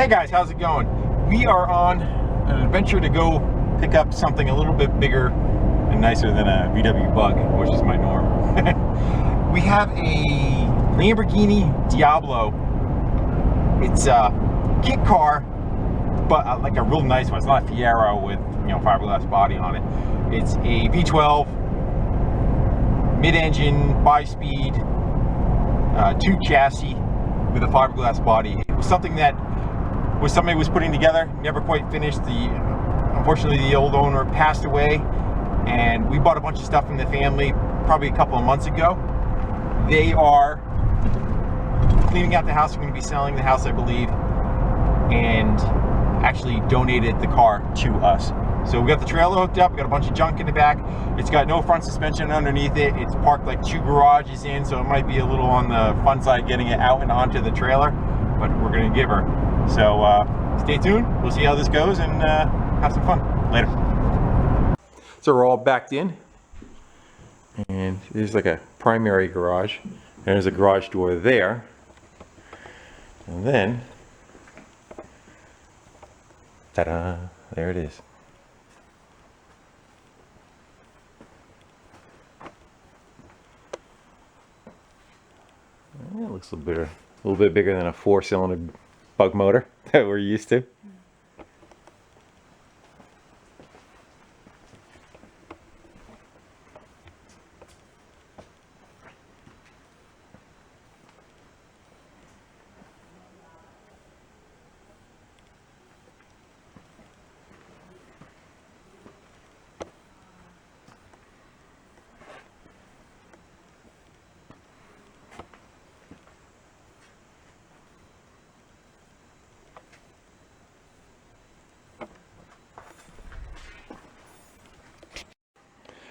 Hey guys, how's it going? We are on an adventure to go pick up something a little bit bigger and nicer than a VW Bug, which is my norm. We have a Lamborghini Diablo. It's a kit car, but like a real nice one. It's not a Fiero with, you know, fiberglass body on it. It's a V12 mid-engine 5-speed 2 chassis with a fiberglass body. It was something that somebody was putting together, never quite finished. Unfortunately, the old owner passed away, and we bought a bunch of stuff from the family probably a couple of months ago. They are cleaning out the house. They're going to be selling the house, I believe, and actually donated the car to us. So we got the trailer hooked up. We got a bunch of junk in the back. It's got no front suspension underneath it. It's parked like 2 garages in, so it might be a little on the fun side getting it out and onto the trailer, but we're going to give her. So stay tuned. We'll see how this goes and have some fun. Later. So we're all backed in, and there's like a primary garage, and there's a garage door there, and then ta-da, there it is. It looks a little bit bigger than a 4-cylinder Bug motor that we're used to.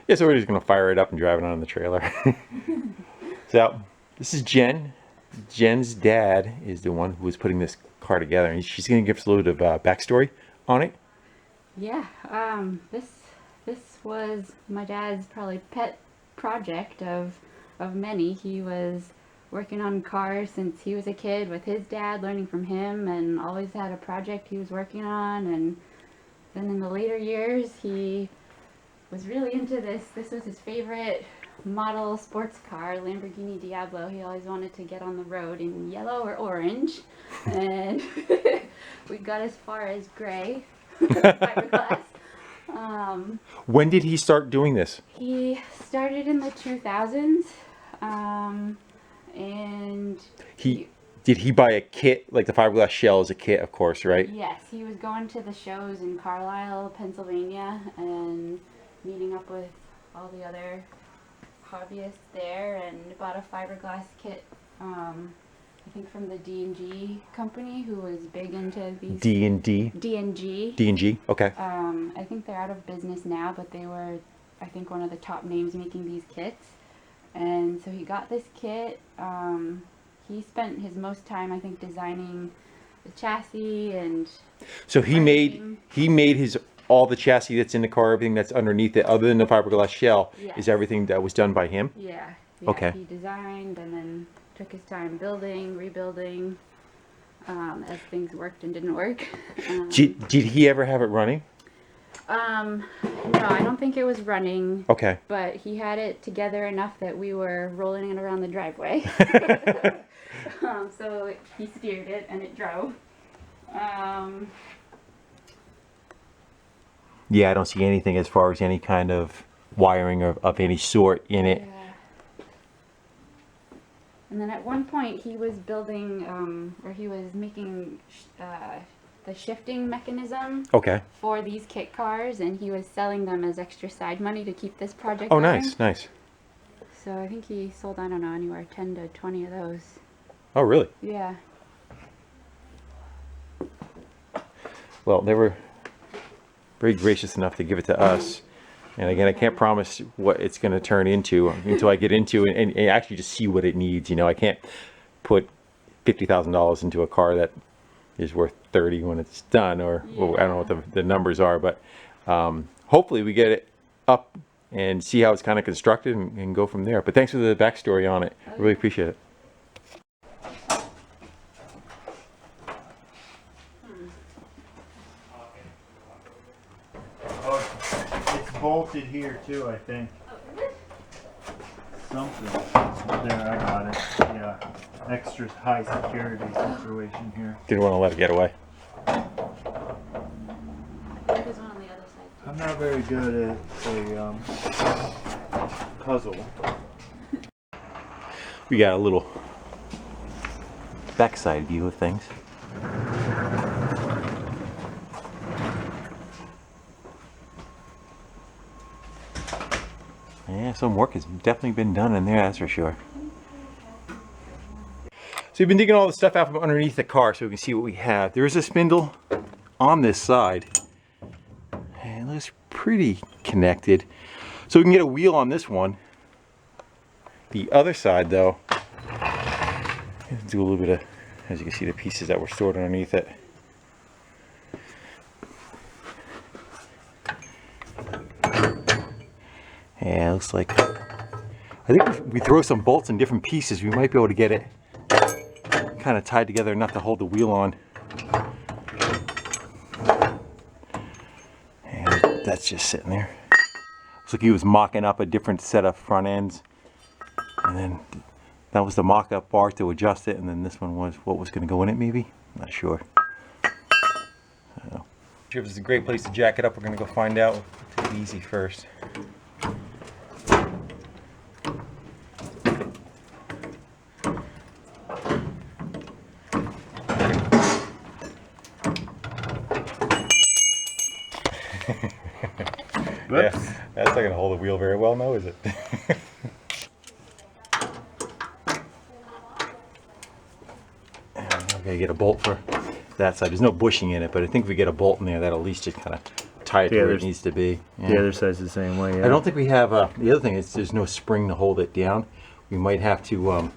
Yeah, so we're just gonna fire it up and drive it on the trailer. So this is Jen. Jen's dad is the one who was putting this car together, and she's gonna give us a little bit of backstory on it. Yeah, this was my dad's probably pet project of many. He was working on cars since he was a kid with his dad, learning from him, and always had a project he was working on. And then in the later years, he was really into this. This was his favorite model sports car, Lamborghini Diablo. He always wanted to get on the road in yellow or orange, and we got as far as gray. Fiberglass. When did he start doing this? He started in the 2000s, and did he buy a kit, like the fiberglass shell is a kit, of course, right? Yes, he was going to the shows in Carlisle, Pennsylvania, and meeting up with all the other hobbyists there, and bought a fiberglass kit. I think from the D&G company, who was big into these. D&D? D&G. D&G, okay. I think they're out of business now, but they were, I think, one of the top names making these kits. And so he got this kit. He spent his most time, I think, designing the chassis and. So he made all the chassis that's in the car, everything that's underneath it, other than the fiberglass shell, yes. is everything that was done by him? Yeah. Okay. He designed and then took his time building, rebuilding, as things worked and didn't work. Did he ever have it running? No, I don't think it was running. Okay. But he had it together enough that we were rolling it around the driveway. So he steered it and it drove. Yeah, I don't see anything as far as any kind of wiring of any sort in it. Yeah. And then at one point he was building, or he was making the shifting mechanism for these kit cars, and he was selling them as extra side money to keep this project going. Nice, nice. So I think he sold, I don't know, anywhere 10 to 20 of those. Oh, really? Yeah. Well, they were very gracious enough to give it to us. And again, I can't promise what it's going to turn into until I get into it and actually just see what it needs. You know, I can't put $50,000 into a car that is worth 30 when it's done, or I don't know what the numbers are, but hopefully we get it up and see how it's kind of constructed and go from there. But thanks for the backstory on it. I really appreciate it. bolted here too, I think. Something. There, I got it. Yeah. Extra high security situation here. Didn't want to let it get away. There's one on the other side. I'm not very good at a puzzle. We got a little backside view of things. Yeah, some work has definitely been done in there, that's for sure. So we've been digging all the stuff out from underneath the car so we can see what we have. There is a spindle on this side. And it looks pretty connected. So we can get a wheel on this one. The other side though, do a little bit of, as you can see, the pieces that were stored underneath it. Yeah, it looks like, I think if we throw some bolts in different pieces, we might be able to get it kind of tied together enough to hold the wheel on. And that's just sitting there. Looks like he was mocking up a different set of front ends. And then that was the mock-up bar to adjust it, and then this one was what was going to go in it, maybe? I'm not sure. So, if this is a great place to jack it up, we're going to go find out. We'll take it easy first. Yeah, that's not going to hold the wheel very well, no, is it? I'm going to get a bolt for that side. There's no bushing in it, but I think if we get a bolt in there, that'll at least just kind of tie it to where it needs to be. Yeah. The other side's the same way, yeah. I don't think we have, the other thing is there's no spring to hold it down. We might have to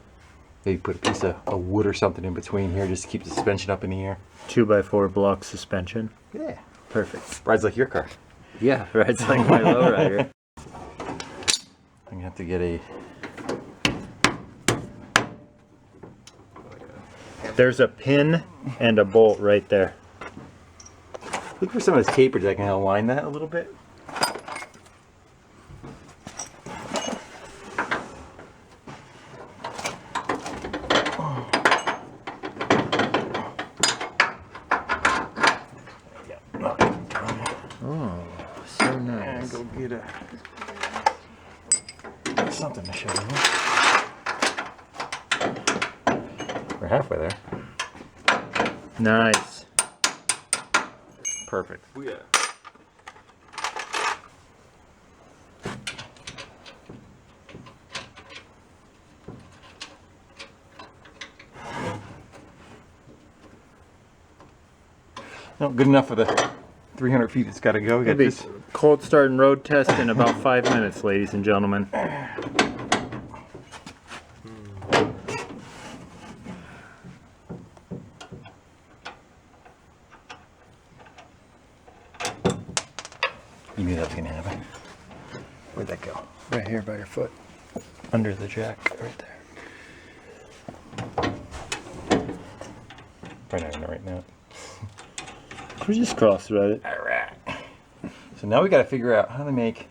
maybe put a piece of wood or something in between here just to keep the suspension up in the air. 2x4 block suspension. Yeah. Perfect. Rides like your car. Yeah, rides like my lowrider. I'm going to have to get a... There's a pin and a bolt right there. Look for some of this taper that can align that a little bit. Oh, so nice. And go get something to show you. We're halfway there. Nice. Perfect. Yeah. No, good enough for the 300 feet it's got to go. We got this. Cold start and road test in about 5 minutes, ladies and gentlemen. You knew that was going to happen. Where'd that go? Right here by your foot. Under the jack, right there. Probably not going to right now. We just cross-thread it. Alright. So now we got to figure out how to make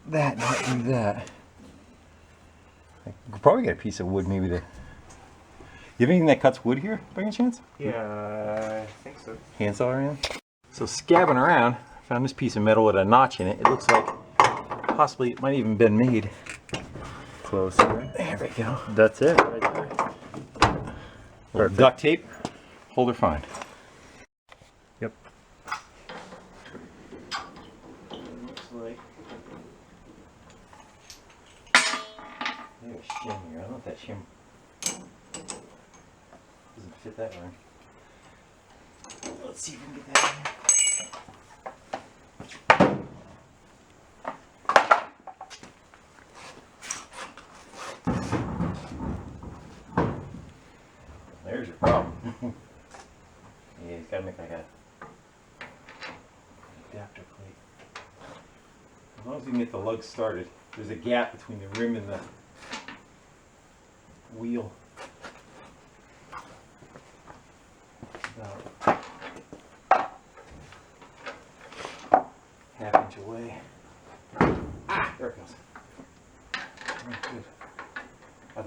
that not do that. We could probably get a piece of wood maybe to... You have anything that cuts wood here by any chance? Yeah, I think so. Handsaw or anything? So scabbing around, found this piece of metal with a notch in it. It looks like possibly it might even been made. Closer. There we go. That's it, right there. Little duct tape, hold her fine. Yep. Looks like there's a shim here. I don't know if that shim doesn't fit that right. Let's see if we can get that in here. There's your problem. Yeah, it's got to make like a adapter plate. As long as we can get the lugs started, there's a gap between the rim and the wheel. About ½ inch away.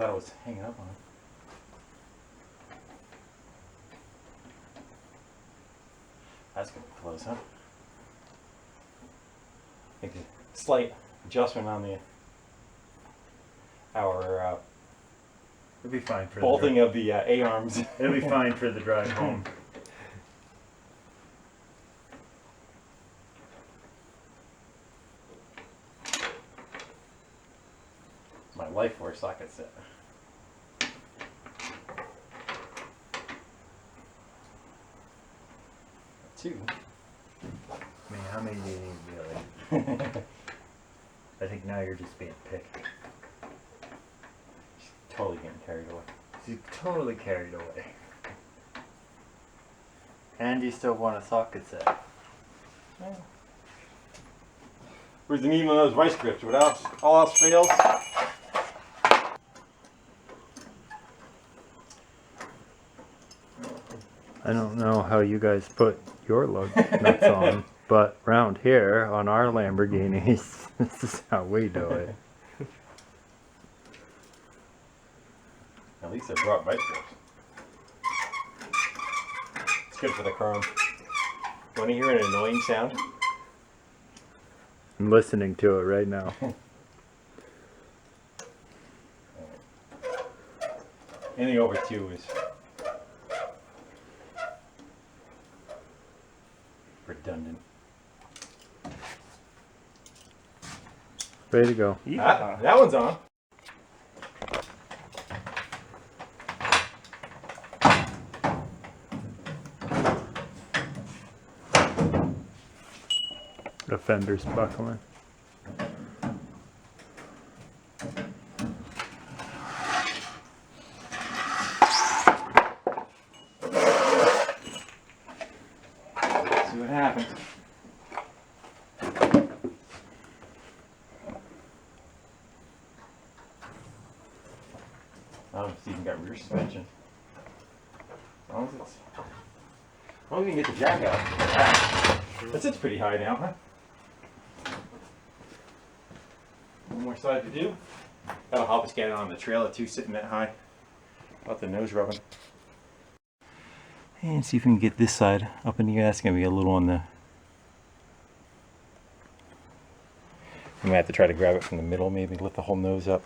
thought it was hanging up on it. That's gonna be close, huh? Make a slight adjustment on the It'll be fine for bolting the of the A-arms. It'll be fine for the drive home. My life force socket set. Two. I mean, how many do you need really? I think now you're just being picky. Totally getting carried away. You're totally carried away. And you still want a socket set. Yeah. Where's the needle in those vice grips? What else? All else fails. I don't know how you guys put your lug nuts on, but round here on our Lamborghinis, this is how we do it. At least I brought vice grips. It's good for the chrome. Want to hear an annoying sound? I'm listening to it right now. Anything over 2 is redundant. Ready to go. That one's on. The fender's buckling. See what happens. Oh, it's even got rear suspension. As long as we can get the jack out. That sits pretty high now, huh? One more side to do. That'll help us get it on the trailer too, sitting that high. About the nose rubbing. And see if we can get this side up in the air. That's gonna be a little on the. We might have to try to grab it from the middle, maybe lift the whole nose up.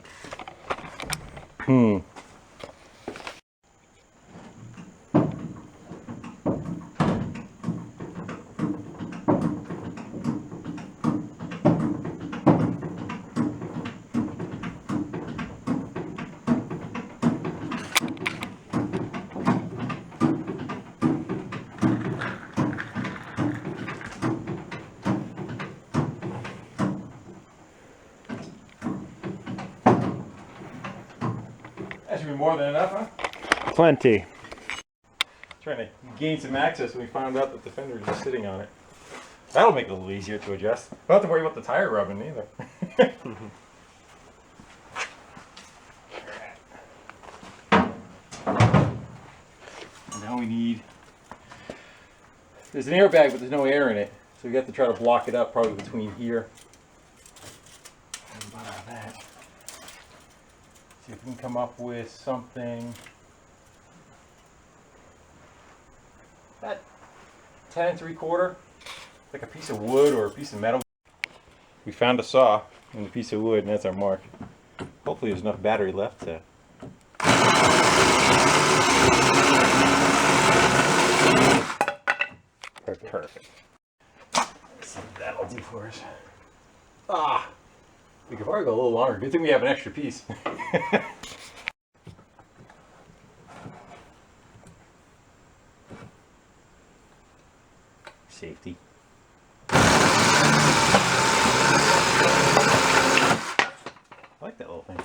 That should be more than enough, huh? Plenty. Trying to gain some access when we found out that the fender was just sitting on it. That'll make it a little easier to adjust. Don't have to worry about the tire rubbing either. Now we need... There's an airbag, but there's no air in it. So we have to try to block it up probably between here and about that. See if we can come up with something about 10 3/4, like a piece of wood or a piece of metal. We found a saw and a piece of wood, and that's our mark. Hopefully there's enough battery left to... Perfect. Let's see what that'll do for us. Ah! We could probably go a little longer. Good thing we have an extra piece. Safety. I like that little thing.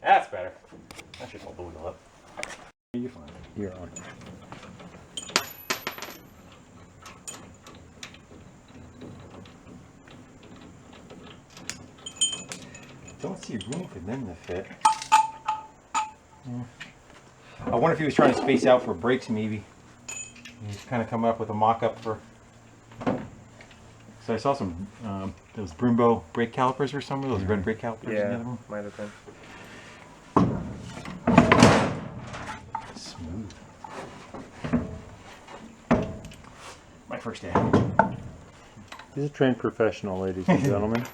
That's better. That should hold the wheel up. You're fine. You're on. Don't see room for them to fit. Yeah. I wonder if he was trying to space out for brakes, maybe. He's kind of coming up with a mock-up for. So I saw some those Brembo brake calipers or something. Those red brake calipers. In the other one. Might have been. Smooth. My first day. He's a trained professional, ladies and gentlemen.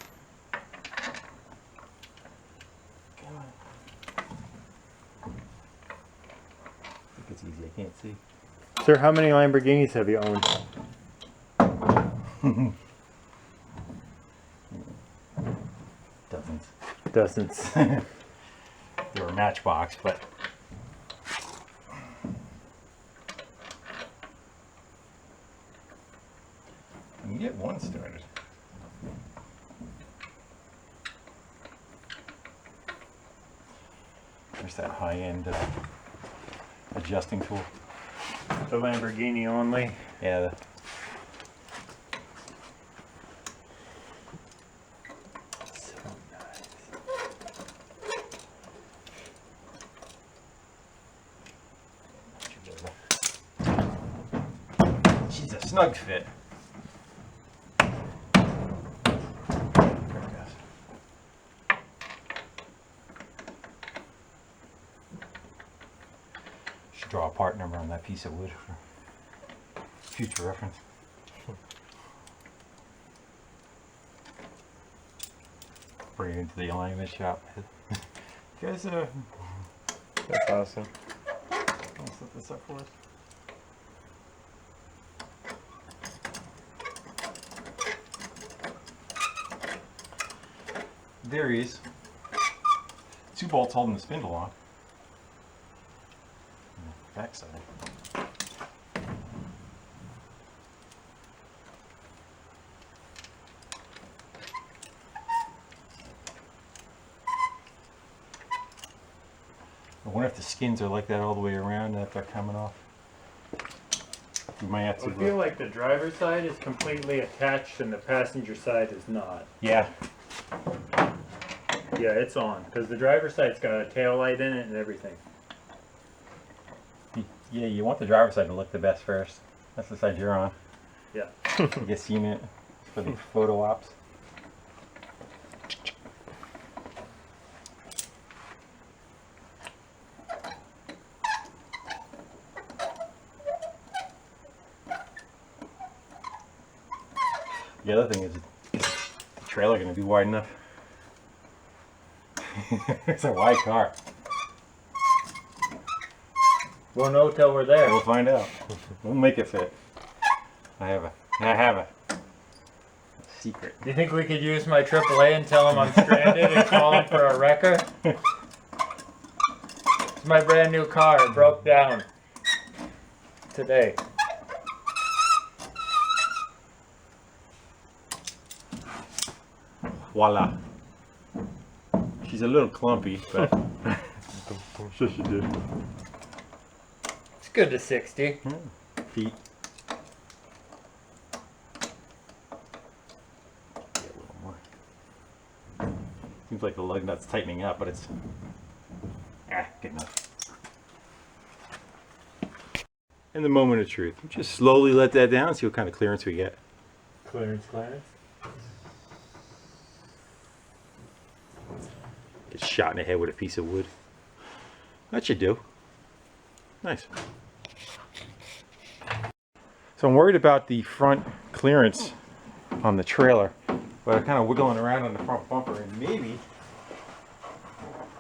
I think it's easy. I can't see. Sir, how many Lamborghinis have you owned? Dozens. Dozens. They were Matchbox, but you can get one started. There's that high-end adjusting tool. The Lamborghini only. Yeah. So nice. She's a snug fit. Should draw a part number on that piece of wood for future reference. Bring it into the alignment shop. You guys, That's awesome. want to set this up for us? There he is. 2 bolts holding the spindle on. Backside. I wonder if the skins are like that all the way around that they're coming off. We might have to. I feel like the driver's side is completely attached and the passenger side is not. Yeah. Yeah, it's on because the driver's side's got a tail light in it and everything. Yeah, you want the driver's side to look the best first. That's the side you're on. Yeah. You get seen it for the photo ops. The other thing is the trailer going to be wide enough. It's a wide car. We'll know till we're there. We'll find out. We'll make it fit. I have a secret. Do you think we could use my AAA and tell them I'm stranded and call them for a wrecker? It's my brand new car. It broke down today. Voila. She's a little clumpy, but Sure she did. It's good to 60. feet. Yeah, a little more. Seems like the lug nut's tightening up, but it's good enough. In the moment of truth, just slowly let that down, see what kind of clearance we get. Clearance. Get shot in the head with a piece of wood. That should do. Nice. So I'm worried about the front clearance on the trailer, but I'm kind of wiggling around on the front bumper and maybe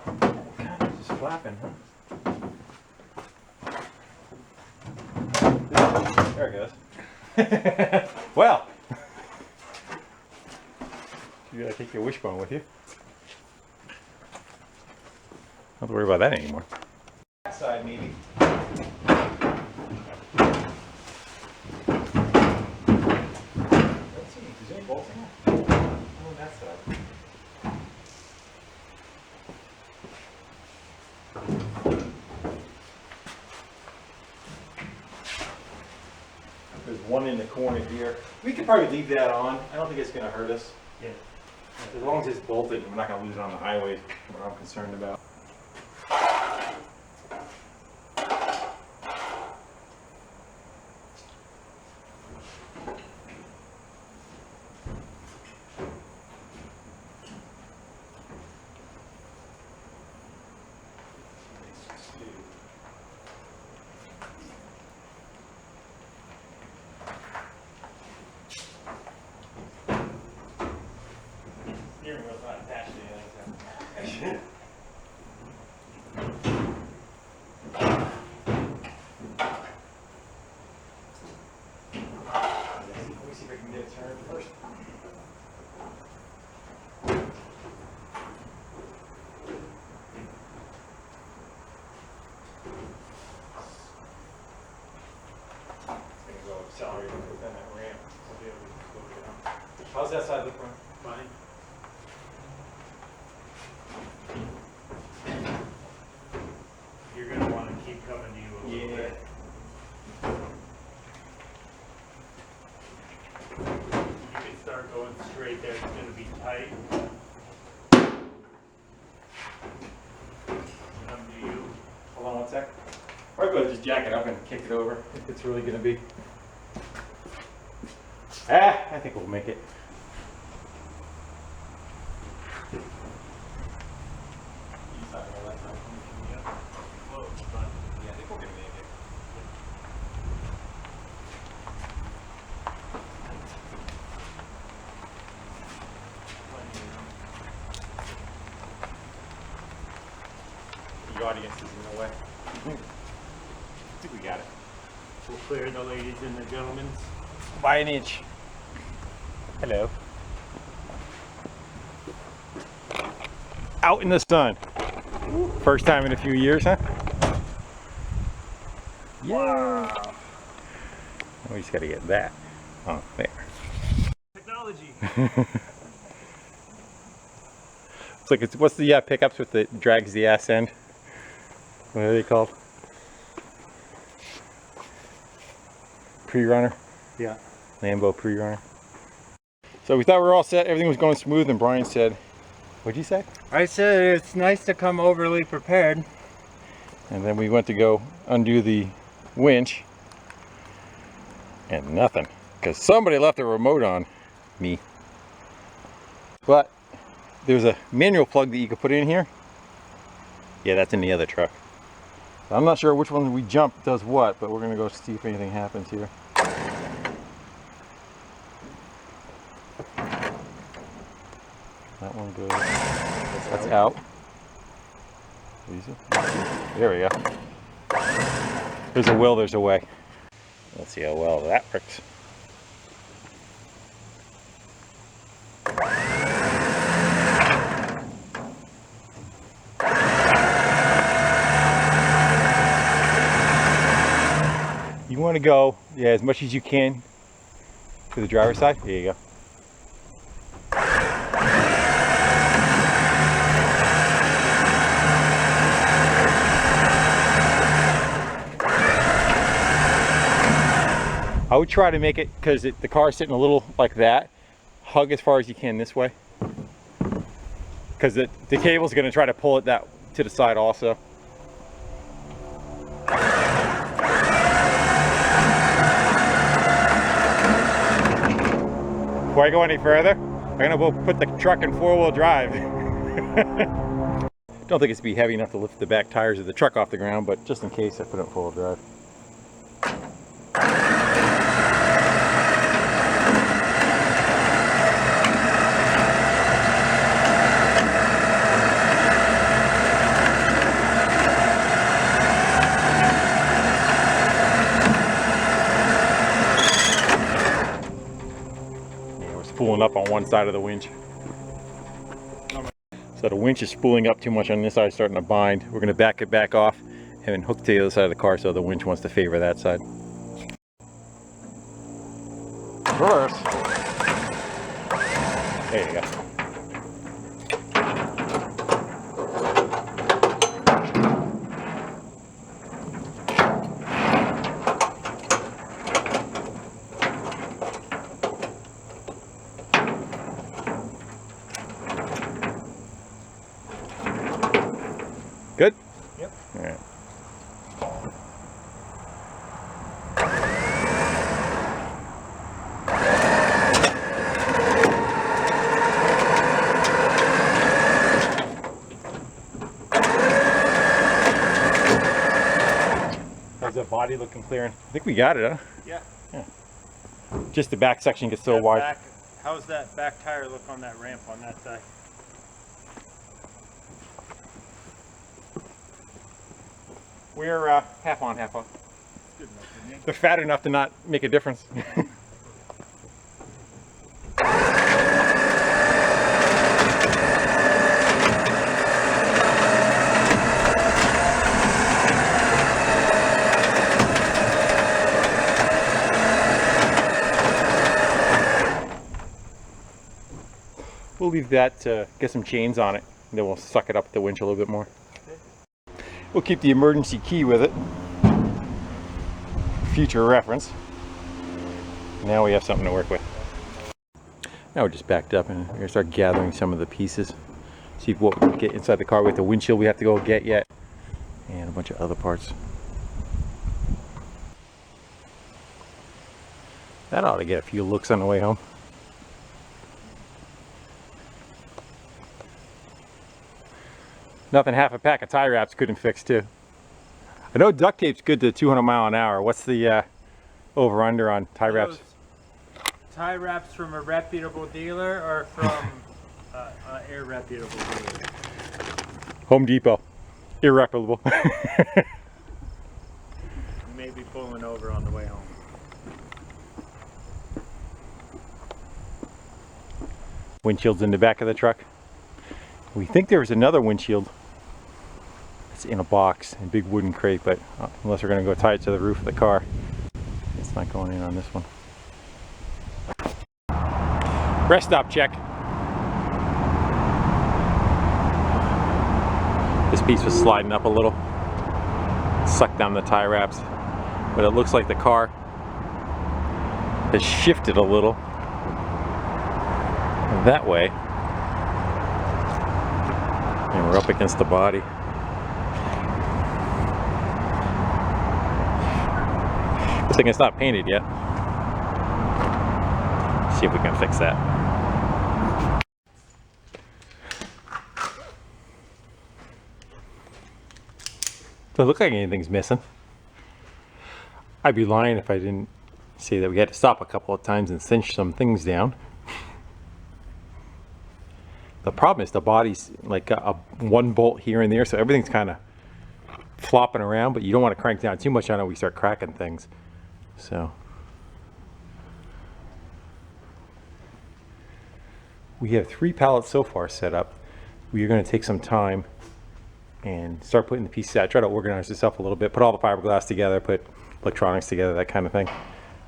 kind of just flapping, huh? There it goes. Well, you gotta take your wishbone with you. Don't have to worry about that anymore. Backside, maybe. Let's see, is there any bolts in there? Oh, on that side. There's one in the corner here. We could probably leave that on. I don't think it's going to hurt us. Yeah. As long as it's bolted, we're not going to lose it on the highway. What I'm concerned about. Steering wheel's not attached to anything. Let me see if I can get it turned first. It's going to go accelerate within that ramp. So I'll be able to slow it down. How's that side look, Ron? Fine. You're going to want to keep coming to you a little bit. You can start going straight there. It's going to be tight. Come to you. Hold on one sec. Or I'll go just jack it up and kick it over if it's really going to be. I think we'll make it. Close, but Yeah, I think we're going to make it. plenty of room. The audience is in the way. I think we got it. We'll clear the ladies and the gentlemen. By an inch. Hello. Out in the sun. First time in a few years, huh? Wow. We just got to get that. Oh, there. Technology. It's like what's the pickups with the drags the ass end? What are they called? Pre-runner. Yeah. Lambo pre-runner. So we thought we were all set. Everything was going smooth, and Brian said, "What'd you say?" I said it's nice to come overly prepared. And then we went to go undo the winch, and nothing, because somebody left a remote on. Me. But there's a manual plug that you could put in here. Yeah, that's in the other truck. I'm not sure which one we jump does what, but we're gonna go see if anything happens here. That one goes. That's out. Easy. There we go. There's a will, there's a way. Let's see how well that works. You want to go, yeah, as much as you can to the driver's side. There you go. I would try to make it, because the car's sitting a little like that, hug as far as you can this way, because the cable's going to try to pull it that to the side also. Before I go any further, I'm going to go put the truck in four-wheel drive. Don't think it's be heavy enough to lift the back tires of the truck off the ground, but just in case, I put it in four-wheel drive. Spooling up on one side of the winch. So the winch is spooling up too much on this side, starting to bind. We're going to back it back off and then hook to the other side of the car so the winch wants to favor that side. Reverse. There you go. How's the body looking clearing? I think we got it, huh? Yeah. Just the back section gets so wide. How's that back tire look on that ramp on that side? We're half on, half off. Good enough for me. They're fat enough to not make a difference. We'll leave that to get some chains on it, and then we'll suck it up the winch a little bit more. We'll keep the emergency key with it, future reference. Now we have something to work with. Now we're just backed up and we're gonna start gathering some of the pieces. See what we can get inside the car with the windshield we have to go get yet, and a bunch of other parts. That ought to get a few looks on the way home. Nothing half a pack of tie wraps couldn't fix too. I know duct tape's good to 200 mile an hour. What's the over under on tie wraps? Tie wraps from a reputable dealer or from an irreputable dealer? Home Depot. Irreparable. Maybe pulling over on the way home. Windshield's in the back of the truck. We think there was another windshield that's in a box, in a big wooden crate, but unless we're going to go tie it to the roof of the car, it's not going in on this one. Rest stop check. This piece was sliding up a little, sucked down the tie wraps, but it looks like the car has shifted a little that way. And we're up against the body. Good thing it's not painted yet. See if we can fix that. Doesn't look like anything's missing. I'd be lying if I didn't say that we had to stop a couple of times and cinch some things down. The problem is the body's like a one bolt here and there, so everything's kind of flopping around, but you don't want to crank down too much on it. We start cracking things. So we have 3 pallets so far set up. We are going to take some time and start putting the pieces out. Try to organize yourself a little bit, put all the fiberglass together, put electronics together, that kind of thing,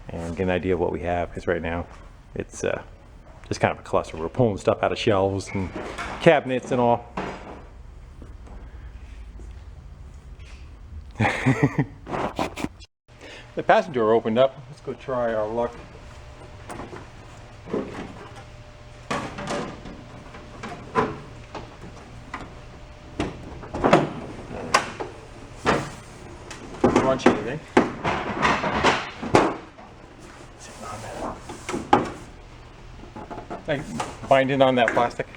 and get an idea of what we have, because right now it's just kind of a cluster. We're pulling stuff out of shelves and cabinets and all. The passenger door opened up. Let's go try our luck. Crunch anything. Like binding on that plastic.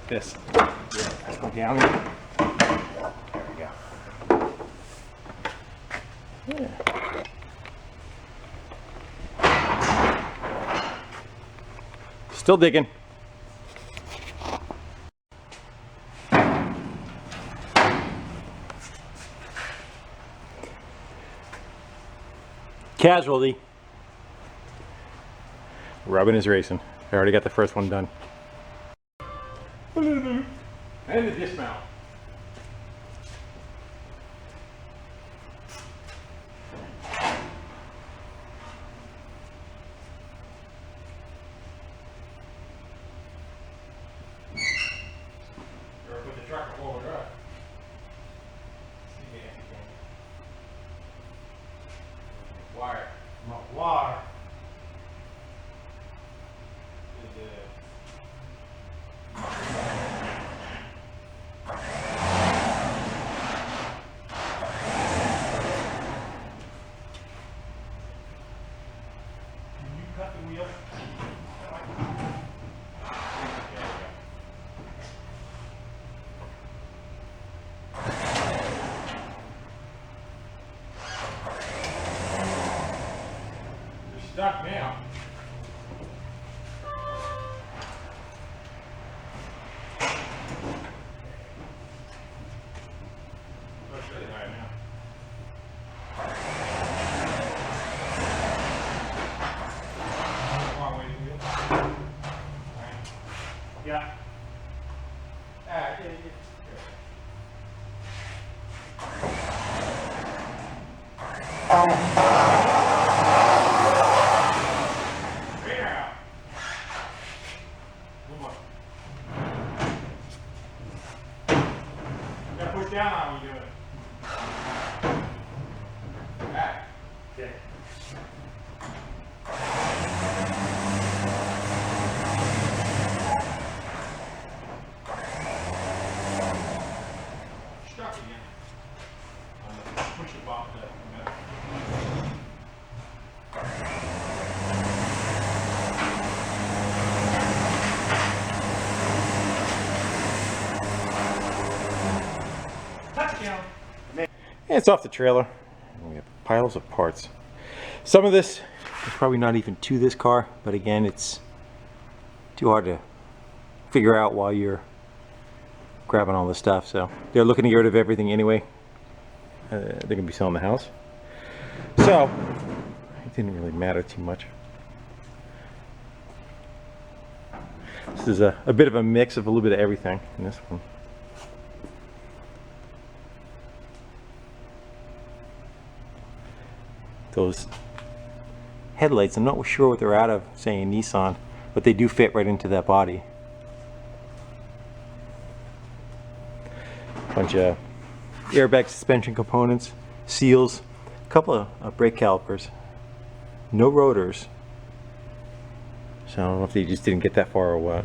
This. Let's go down here. There we go. Yeah. Still digging. Casualty. Rubbing is racing. I already got the first one done. And the dismount. Put the truck in forward drive. Wire. Wire. Cut the wheel. got? Push down on when you do it. Back. Okay. Stuck again. Push the bottom of the metal. And it's off the trailer. And we have piles of parts. Some of this is probably not even to this car, but again, it's too hard to figure out while you're grabbing all this stuff. So they're looking to get rid of everything anyway. They're gonna be selling the house. So it didn't really matter too much. This is a bit of a mix of a little bit of everything in this one. Those headlights, I'm not sure what they're out of, saying Nissan, but they do fit right into that body. Bunch of airbag suspension components, seals, a couple of brake calipers, no rotors. So I don't know if they just didn't get that far or what.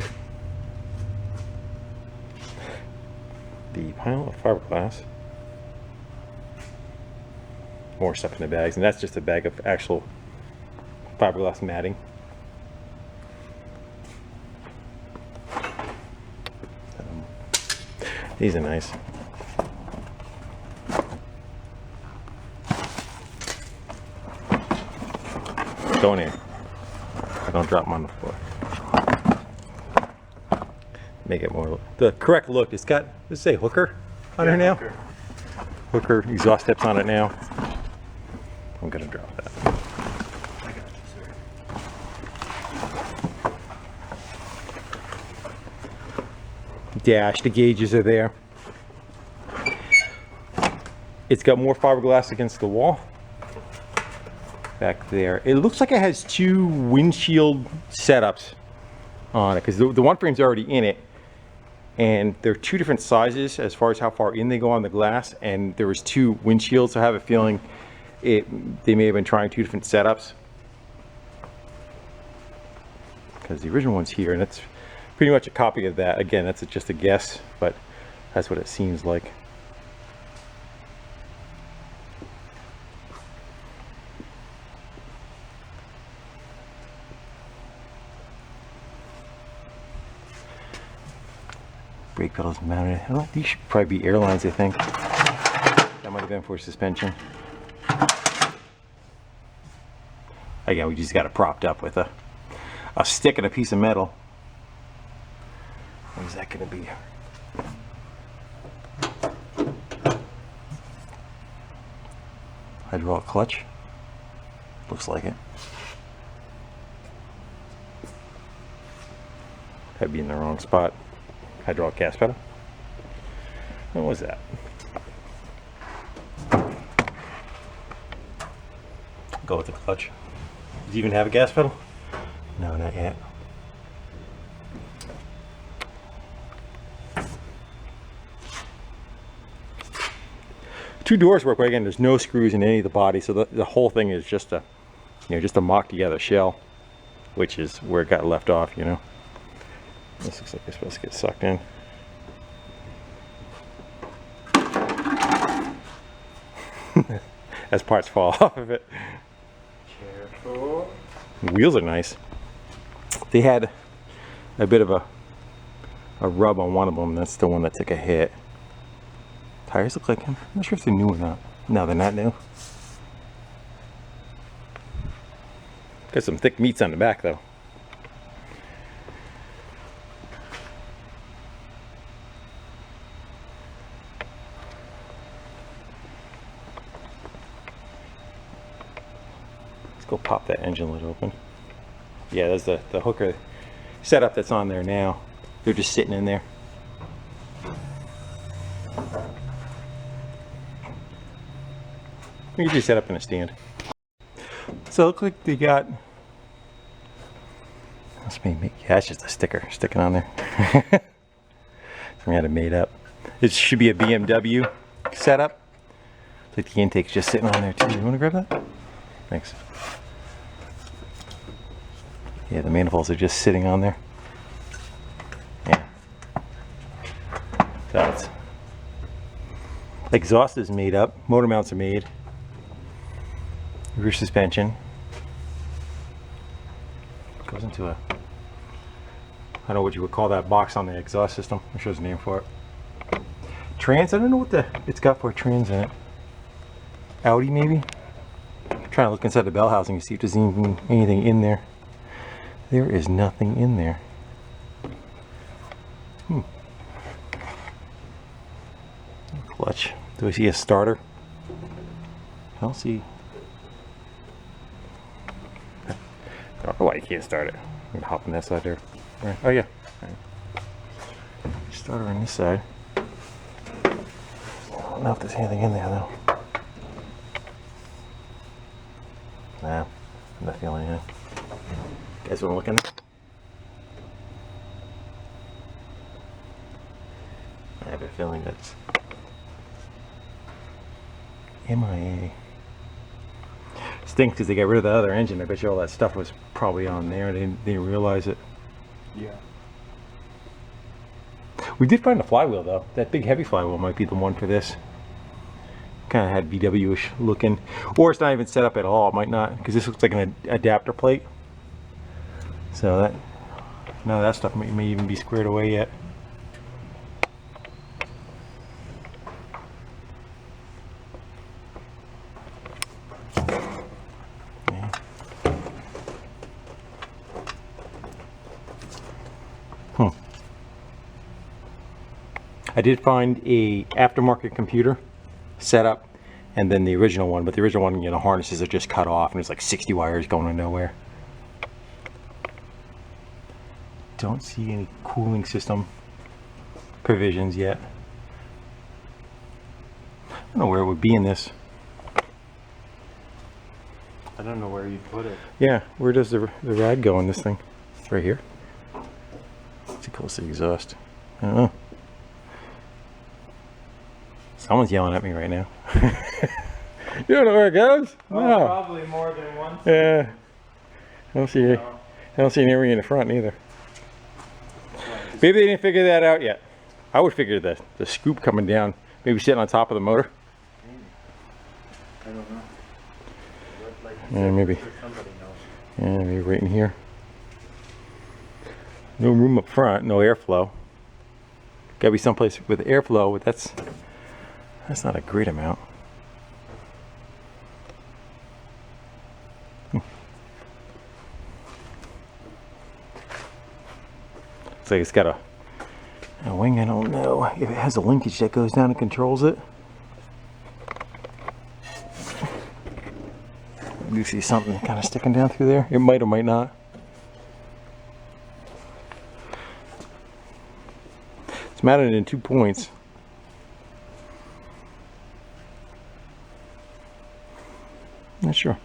The pile of fiberglass. More stuff in the bags, and that's just a bag of actual fiberglass matting. These are nice. Go in here. Don't drop them on the floor. Make it more the correct look. It's got, let's say, hooker on her now. Hooker exhaust steps on it now. I'm gonna drop that. I got you, sir. Dash, the gauges are there. It's got more fiberglass against the wall. Back there. It looks like it has two windshield setups on it, because the one frame's already in it. And they're two different sizes as far as how far in they go on the glass, and there was two windshields, so I have a feeling they may have been trying two different setups, because the original one's here, and it's pretty much a copy of that. Again, that's just a guess, but that's what it seems like. Brake pedals mounted. Oh, these should probably be airlines, I think. That might have been for suspension. Again, we just got it propped up with a stick and a piece of metal. What is that going to be? Hydraulic clutch. Looks like it. That'd be in the wrong spot. Hydraulic gas pedal. What was that? Go with the clutch. Does it even have a gas pedal? No, not yet. Two doors work, but again, there's no screws in any of the body, so the whole thing is just a, just a mock together shell, which is where it got left off, This looks like it's supposed to get sucked in. As parts fall off of it. Careful. The wheels are nice. They had a bit of a rub on one of them. That's the one that took a hit. Tires look like, I'm not sure if they're new or not. No, they're not new. Got some thick meats on the back though. Go pop that engine lid open. Yeah, there's the hooker setup that's on there now. They're just sitting in there. You can just set up in a stand. So it looks like they got. Yeah, that's just a sticker sticking on there. We had it made up. It should be a BMW setup. It's like the intake's just sitting on there too. You want to grab that? Thanks. Yeah, the manifolds are just sitting on there. Yeah. So it's exhaust is made up. Motor mounts are made. Rear suspension goes into a, I don't know what you would call that box on the exhaust system. I'm sure there's a name for it. Trans, I don't know what it's got for a trans in it. Audi maybe? I'm trying to look inside the bell housing to see if there's anything in there. There is nothing in there. Clutch. Do I see a starter? I don't see. I don't know why you can't start it. I'm gonna hop on that side there. Right. Oh yeah. Right. Starter on this side. I don't know if there's anything in there though. Nah, I'm not feeling it. You guys want to look in it? I have a feeling that's MIA. Stinks because they got rid of the other engine. I bet you all that stuff was probably on there. They didn't realize it. Yeah. We did find a flywheel though. That big heavy flywheel might be the one for this. Kind of had VW-ish looking. Or it's not even set up at all. It might not, because this looks like an adapter plate. So that, none of that stuff may even be squared away yet. I did find a aftermarket computer setup and then the original one, but the original one, you know, harnesses are just cut off and there's like 60 wires going to nowhere. Don't see any cooling system provisions yet. I don't know where it would be in this. I don't know where you'd put it. Yeah, where does the rag go in this thing? Right here. Too close to the exhaust. I don't know. Someone's yelling at me right now. You don't know where it goes? Oh, No. probably more than once. Yeah. I don't see an area in the front either. Maybe they didn't figure that out yet. I would figure the scoop coming down, maybe sitting on top of the motor. I don't know. Like Yeah, maybe. somebody knows. Yeah, maybe right in here. No room up front, no airflow. Gotta be someplace with airflow, but that's not a great amount. Looks like it's got a wing. I don't know if it has a linkage that goes down and controls it. You see something kind of sticking down through there. It might or might not. It's mounted in 2 points. Not sure.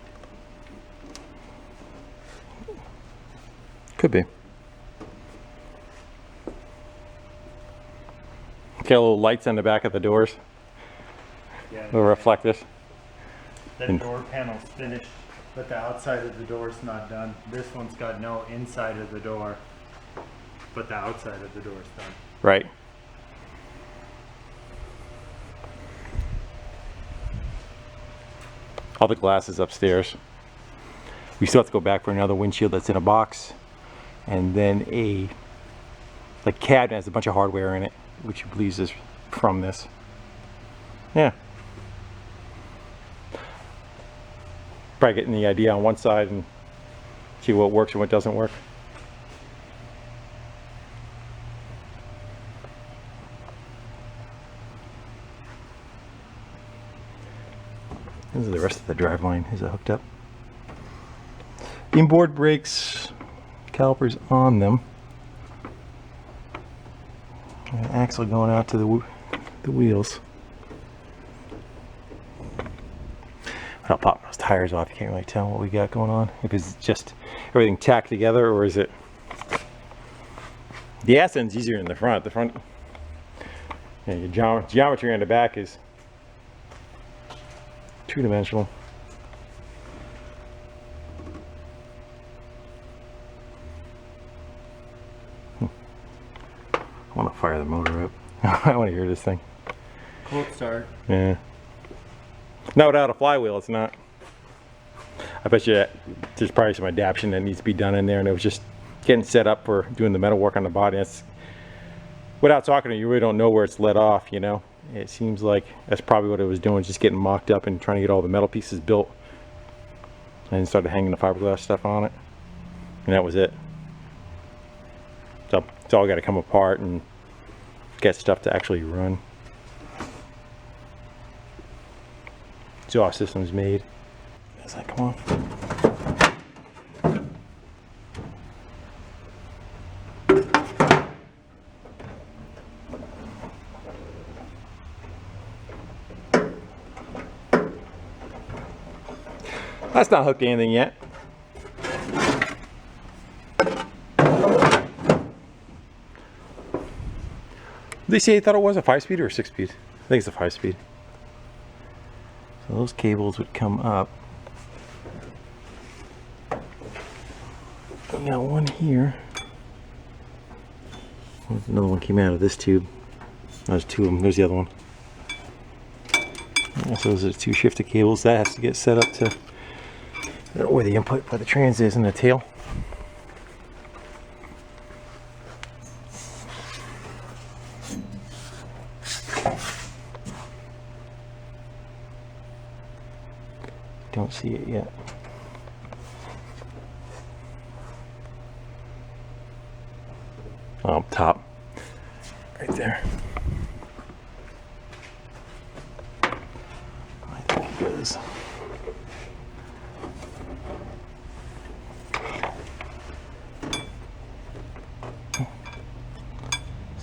Could be. Got little lights on the back of the doors. Yeah. Little reflectors. The door panel's finished, but the outside of the door's not done. This one's got no inside of the door, but the outside of the door's done. Right. All the glass is upstairs. We still have to go back for another windshield that's in a box, and then a cabinet has a bunch of hardware in it, which he believes is from this. Yeah. Probably getting the idea on one side and see what works and what doesn't work. This is the rest of the driveline. Is it hooked up? Inboard brakes, calipers on them. axle going out to the wheels. I'll pop those tires off. You can't really tell what we got going on. If it's just everything tacked together, or is it... The ass end's easier in the front. The front, yeah, your geometry on the back is two-dimensional. I want to fire the motor up. I want to hear this thing. Cold start. Yeah. Not without a flywheel, it's not. I bet you there's probably some adaptation that needs to be done in there, and it was just getting set up for doing the metal work on the body. That's, without talking to you, really don't know where it's let off, you know. It seems like that's probably what it was doing, just getting mocked up and trying to get all the metal pieces built, and then started hanging the fiberglass stuff on it, and that was it. So it's all got to come apart and get stuff to actually run. Exhaust system's made. Does that come off? That's not hooked to anything yet. They say they thought it was a 5-speed or a 6-speed. I think it's a 5-speed. So those cables would come up. We got one here. Another one came out of this tube. There's two of them. There's the other one. Yeah, so those are two shifted cables. That has to get set up to, I don't know where the input for the trans is in the tail. Don't see it yet. Oh, up top. Right there. I think it goes.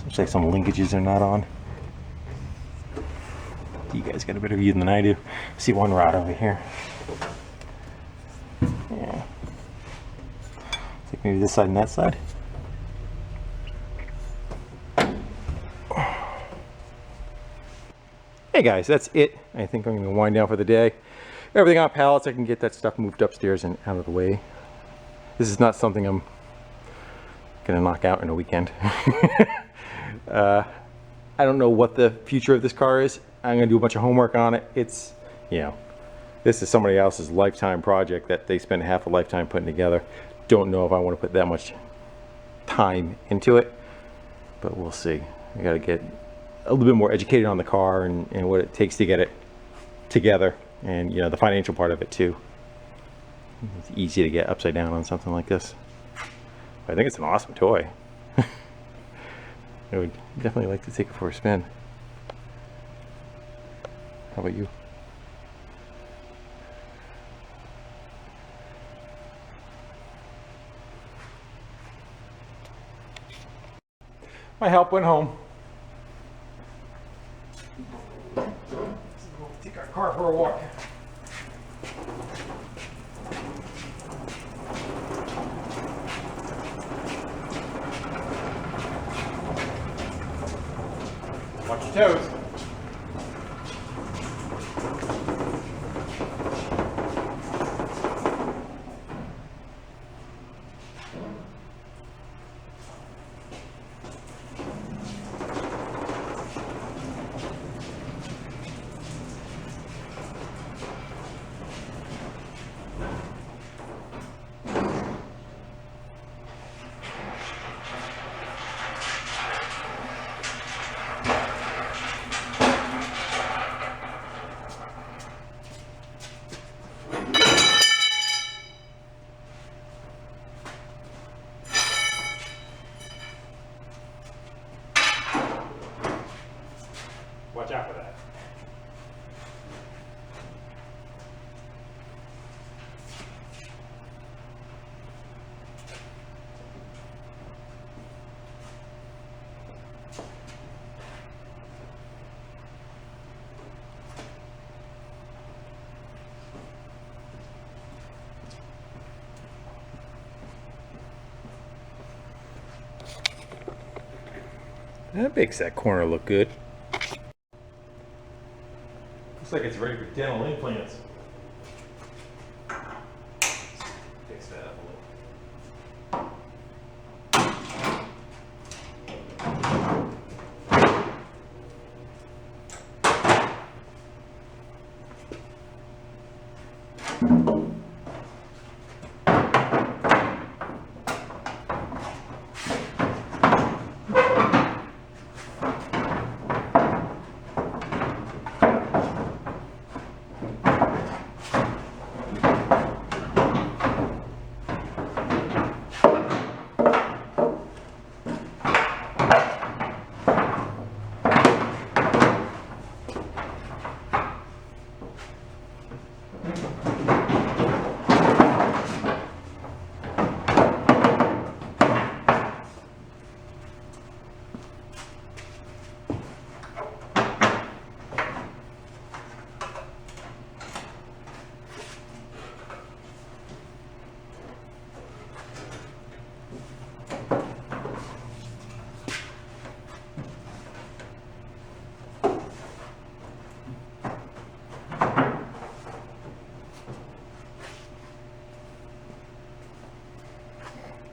Looks like some linkages are not on. You guys got a better view than I do. See one rod over here. Yeah. I think maybe this side and that side. Hey guys, that's it. I think I'm going to wind down for the day. Everything on pallets, I can get that stuff moved upstairs and out of the way. This is not something I'm going to knock out in a weekend. I don't know what the future of this car is. I'm going to do a bunch of homework on it. It's, you know, this is somebody else's lifetime project that they spent half a lifetime putting together. Don't know if I want to put that much time into it, but we'll see. I got to get a little bit more educated on the car and what it takes to get it together, and you know, the financial part of it too. It's easy to get upside down on something like this. But I think it's an awesome toy. I would definitely like to take it for a spin. How about you? My help went home. Take our car for a walk. Watch your toes. That makes that corner look good. Looks like it's ready for dental implants. Fix that up a little.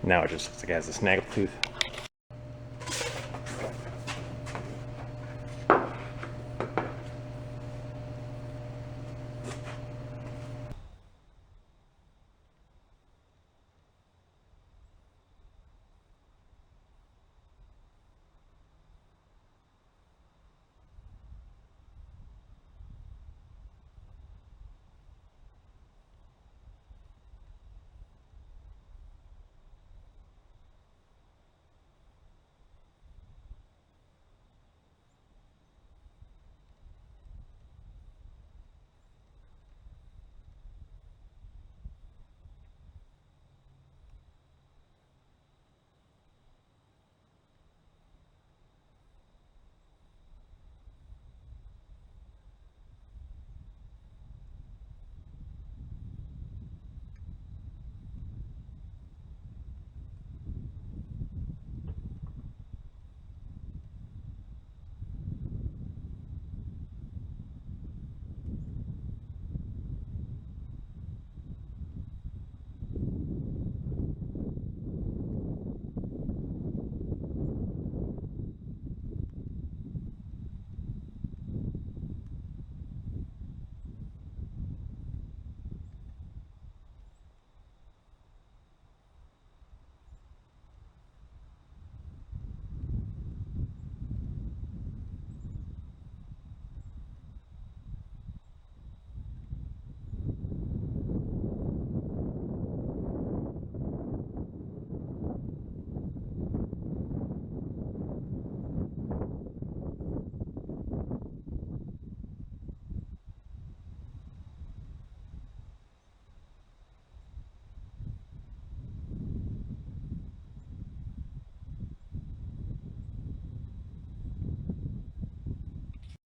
Now it just looks like it has a snaggle tooth.